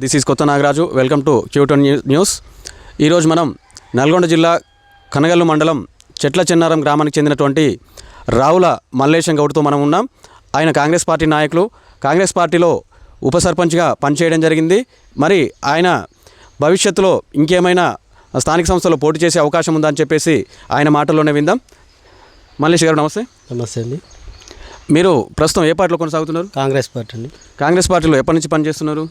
This is కొత్త Nagaraju. Welcome to Q10 news. ఈరోజు మనం నల్గొండ జిల్లా కనగల్లు మండలం చెట్ల చెన్నారం గ్రామానికి చెందినటువంటి రావుల మల్లేశం గౌడ్తో మనం ఉన్నాం. ఆయన కాంగ్రెస్ పార్టీ నాయకులు. కాంగ్రెస్ పార్టీలో ఉప సర్పంచ్గా పనిచేయడం జరిగింది. మరి ఆయన భవిష్యత్తులో ఇంకేమైనా స్థానిక సంస్థలో పోటీ చేసే అవకాశం ఉందా అని చెప్పేసి ఆయన మాటల్లోనే విందాం. మల్లేష్ గారు నమస్తే. నమస్తే అండి. మీరు ప్రస్తుతం ఏ పార్టీలో కొనసాగుతున్నారు? కాంగ్రెస్ పార్టీ అండి. కాంగ్రెస్ పార్టీలో ఎప్పటి నుంచి పనిచేస్తున్నారు?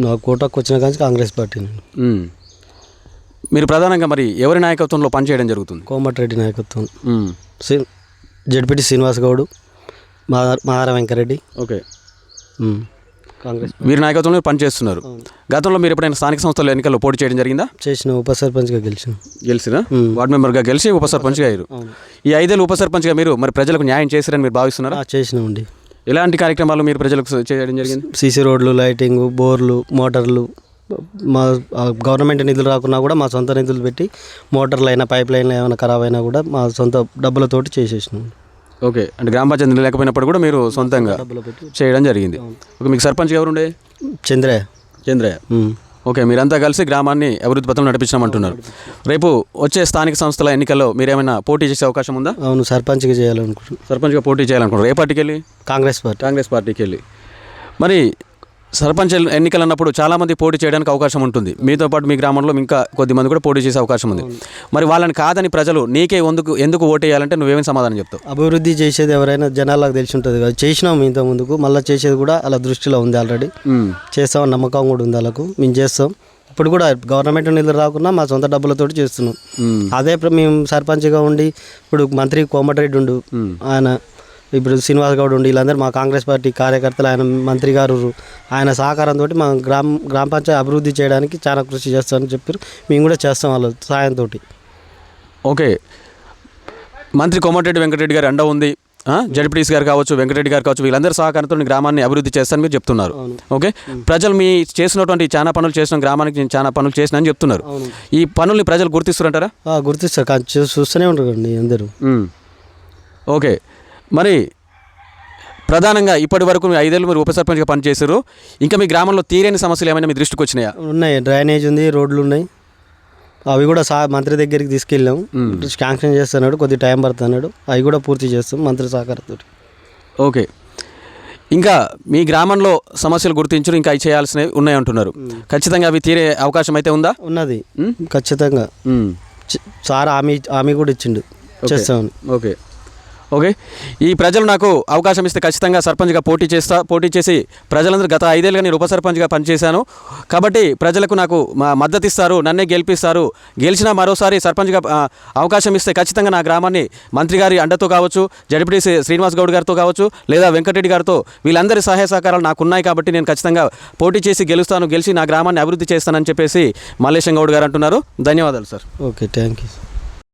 నా కోటాకు వచ్చిన కానీ కాంగ్రెస్ పార్టీ. మీరు ప్రధానంగా మరి ఎవరి నాయకత్వంలో పనిచేయడం జరుగుతుంది? కోమటిరెడ్డి నాయకత్వం, జడ్పీటీ శ్రీనివాస్ గౌడ్, మహార వెంకరెడ్డి. ఓకే, కాంగ్రెస్ వీరి నాయకత్వంలో పనిచేస్తున్నారు. గతంలో మీరు ఎప్పుడైనా స్థానిక సంస్థల ఎన్నికల్లో పోటీ చేయడం జరిగిందా? చేసిన ఉప సర్పంచ్గా గెలిచినా వార్డు మెంబర్గా గెలిచి ఉప సర్పంచ్గా అయ్యారు. ఈ 5 ఏళ్ళు ఉప సర్పంచ్గా మీరు మరి ప్రజలకు న్యాయం చేశారని మీరు భావిస్తున్నారా? చేసినామండి. ఎలాంటి కార్యక్రమాలు మీరు ప్రజలకు చేయడం జరిగింది? సీసీ రోడ్లు, లైటింగ్, బోర్లు, మోటార్లు. మా గవర్నమెంట్ నిధులు రాకున్నా కూడా మా సొంత నిధులు పెట్టి మోటార్లు అయినా పైప్ లైన్లు ఏమైనా ఖరాబ్ అయినా కూడా మా సొంత డబ్బులతోటి చేసేసినాం. ఓకే, అంటే గ్రామ పంచాయతీ లేకపోయినప్పుడు కూడా మీరు సొంతంగా చేయడం జరిగింది. ఓకే, మీకు సర్పంచ్ ఎవరుండే? చంద్రయ్య. ఓకే, మీరంతా కలిసి గ్రామాన్ని అభివృద్ధి పథంలో నడిపించమంటున్నారు. రేపు వచ్చే స్థానిక సంస్థల ఎన్నికల్లో మీరేమైనా పోటీ చేసే అవకాశం ఉందా? అవును, సర్పంచ్గా చేయాలనుకుంటున్నాను. సర్పంచ్గా పోటీ చేయాలనుకుంటున్నారు. ఏ పార్టీకి వెళ్ళి? కాంగ్రెస్ పార్టీకి వెళ్ళి. మరి సర్పంచ్ ఎన్నికలు అన్నప్పుడు చాలామంది పోటీ చేయడానికి అవకాశం ఉంటుంది. మీతో పాటు మీ గ్రామంలో ఇంకా కొద్దిమంది కూడా పోటీ చేసే అవకాశం ఉంది. మరి వాళ్ళని కాదని ప్రజలు నీకే ఎందుకు ఓటు వేయాలంటే నువ్వేమేమి సమాధానం చెప్తావు? అభివృద్ధి చేసేది ఎవరైనా జనాలకు తెలిసి ఉంటుంది కదా. చేసినాం ఇంత ముందుకు, మళ్ళీ చేసేది కూడా అలా దృష్టిలో ఉంది. ఆల్రెడీ చేస్తామని నమ్మకం కూడా ఉంది వాళ్ళకు. మేము చేస్తాం. ఇప్పుడు కూడా గవర్నమెంట్ నిధులు రాకున్నా మా సొంత డబ్బులతోటి చేస్తున్నాం. అదే మేము సర్పంచ్గా ఉండి ఇప్పుడు మంత్రి కోమటిరెడ్డి ఉండు, ఆయన ఇప్పుడు శ్రీనివాస్ గౌడ్ ఉండి, వీళ్ళందరూ మా కాంగ్రెస్ పార్టీ కార్యకర్తలు, ఆయన మంత్రి గారు, ఆయన సహకారంతో మా గ్రామ పంచాయతీ అభివృద్ధి చేయడానికి చాలా కృషి చేస్తామని చెప్పారు. మేము కూడా చేస్తాం వాళ్ళ సాయంతో. ఓకే, మంత్రి కోమటిరెడ్డి వెంకటరెడ్డి గారు అండ ఉంది, జడ్పీటీసీ గారు కావచ్చు, వెంకటరెడ్డి గారు కావచ్చు, వీళ్ళందరూ సహకారంతో గ్రామాన్ని అభివృద్ధి చేస్తారని మీరు చెప్తున్నారు. ఓకే, ప్రజలు మీ చేసినటువంటి చాలా పనులు చేసిన గ్రామానికి నేను చాలా పనులు చేసిన అని చెప్తున్నారు. ఈ పనుల్ని ప్రజలు గుర్తిస్తారంటారా? గుర్తిస్తారు, చూస్తూనే ఉంటారండి అందరూ. ఓకే, మరి ప్రధానంగా ఇప్పటి వరకు 5 ఏళ్ళు మీరు ఉప సర్పంచ్గా పనిచేశారు. ఇంకా మీ గ్రామంలో తీరేని సమస్యలు ఏమైనా మీ దృష్టికి వచ్చినాయా? ఉన్నాయి, డ్రైనేజ్ ఉంది, రోడ్లు ఉన్నాయి. అవి కూడా మంత్రి దగ్గరికి తీసుకెళ్ళాం. శాంక్షన్ చేస్తున్నాడు, కొద్ది టైం పడుతున్నాడు. అవి కూడా పూర్తి చేస్తాం మంత్రి సహకారంతో. ఓకే, ఇంకా మీ గ్రామంలో సమస్యలు గుర్తించరు, ఇంకా అవి చేయాల్సినవి ఉన్నాయి అంటున్నారు. ఖచ్చితంగా అవి తీరే అవకాశం అయితే ఉందా? ఉన్నది, ఖచ్చితంగా. సార్ హామీ కూడా ఇచ్చిండు, చేస్తామని. ఓకే ఓకే, ఈ ప్రజలు నాకు అవకాశం ఇస్తే ఖచ్చితంగా సర్పంచ్గా పోటీ చేసి ప్రజలందరూ గత 5 ఏళ్ళుగా నేను ఉప సర్పంచ్గా పనిచేశాను కాబట్టి ప్రజలకు నాకు మద్దతు ఇస్తారు, నన్నే గెలిపిస్తారు. గెలిచినా మరోసారి సర్పంచ్గా అవకాశం ఇస్తే ఖచ్చితంగా నా గ్రామాన్ని మంత్రి గారి అండతో కావచ్చు, జడ్పీటీసీ శ్రీనివాస్ గౌడ్ గారితో కావచ్చు, లేదా వెంకటరెడ్డి గారితో, వీళ్ళందరి సహాయ సహకారాలు నాకు ఉన్నాయి కాబట్టి నేను ఖచ్చితంగా పోటీ చేసి గెలిచి నా గ్రామాన్ని అభివృద్ధి చేస్తానని చెప్పేసి మల్లేశం గౌడ్ గారు అంటున్నారు. ధన్యవాదాలు సార్. Okay, thank you.